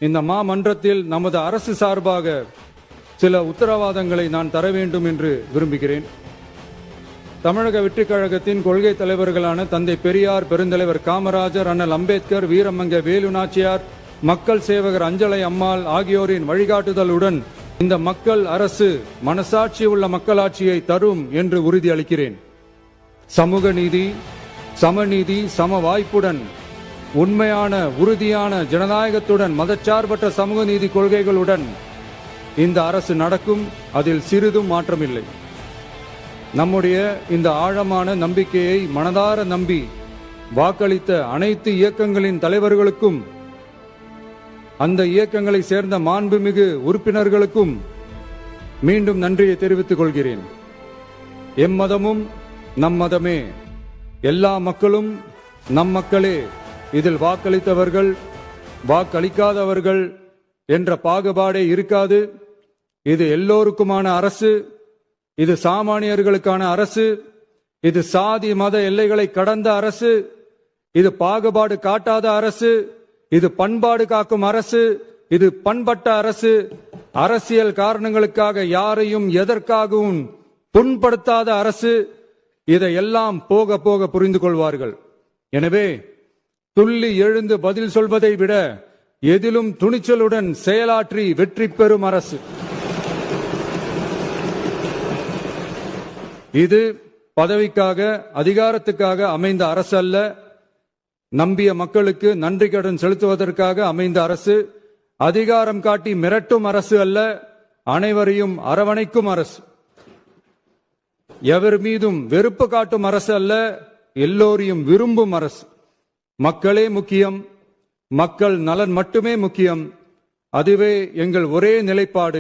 இந்த மாமன்றத்தில் நமது அரசு சார்பாக சில உத்தரவாதங்களை நான் தர வேண்டும் என்று விரும்புகிறேன். தமிழக வெற்றிக் கழகத்தின் கொள்கை தலைவர்களான தந்தை பெரியார், பெருந்தலைவர் காமராஜர், அண்ணல் அம்பேத்கர், வீரமங்க வேலு நாச்சியார், மக்கள் சேவகர் அஞ்சலை அம்மாள் ஆகியோரின் வழிகாட்டுதலுடன் இந்த மக்கள் அரசு மனசாட்சி உள்ள மக்களாட்சியை தரும் என்று உறுதியளிக்கிறேன். சமூக நீதி, சமநீதி, சம வாய்ப்புடன், உண்மையான உறுதியான ஜனநாயகத்துடன், மதச்சார்பற்ற சமூக நீதி கொள்கைகளுடன் இந்த அரசு நடக்கும். அதில் சிறிதும் மாற்றமில்லை. நம்முடைய இந்த ஆழமான நம்பிக்கையை மனதார நம்பி வாக்களித்த அனைத்து இயக்கங்களின் தலைவர்களுக்கும், அந்த இயக்கங்களை சேர்ந்த மாண்புமிகு உறுப்பினர்களுக்கும் மீண்டும் நன்றியை தெரிவித்துக் கொள்கிறேன். எம்மதமும் நம் மதமே, எல்லா மக்களும் நம் மக்களே, இதில் வாக்களித்தவர்கள் வாக்களிக்காதவர்கள் என்ற பாகுபாடே இருக்காது. இது எல்லோருக்குமான அரசு, இது சாமானியர்களுக்கான அரசு, இது சாதி மத எல்லைகளை கடந்த அரசு, இது பாகுபாடு காட்டாத அரசு, இது பண்பாடு காக்கும் அரசு, இது பண்பட்ட அரசு, அரசியல் காரணங்களுக்காக யாரையும் எதற்காகவும் புண்படுத்தாத அரசு. இதையெல்லாம் போக போக புரிந்து கொள்வார்கள். எனவே துள்ளி எழுந்து பதில் சொல்வதை விட எதிலும் துணிச்சலுடன் செயலாற்றி வெற்றி பெறும் அரசு இது. பதவிக்காக அதிகாரத்துக்காக அமைந்த அரசு அல்ல. நம்பிய மக்களுக்கு நன்றி கடன் செலுத்துவதற்காக அமைந்த அரசு. அதிகாரம் காட்டி மிரட்டும் அரசு அல்ல, அனைவரையும் அரவணைக்கும் அரசு. எவர் மீதும் வெறுப்பு காட்டும் அரசு அல்ல, எல்லோரையும் விரும்பும் அரசு. மக்களே முக்கியம், மக்கள் நலன் மட்டுமே முக்கியம். அதுவே எங்கள் ஒரே நிலைப்பாடு.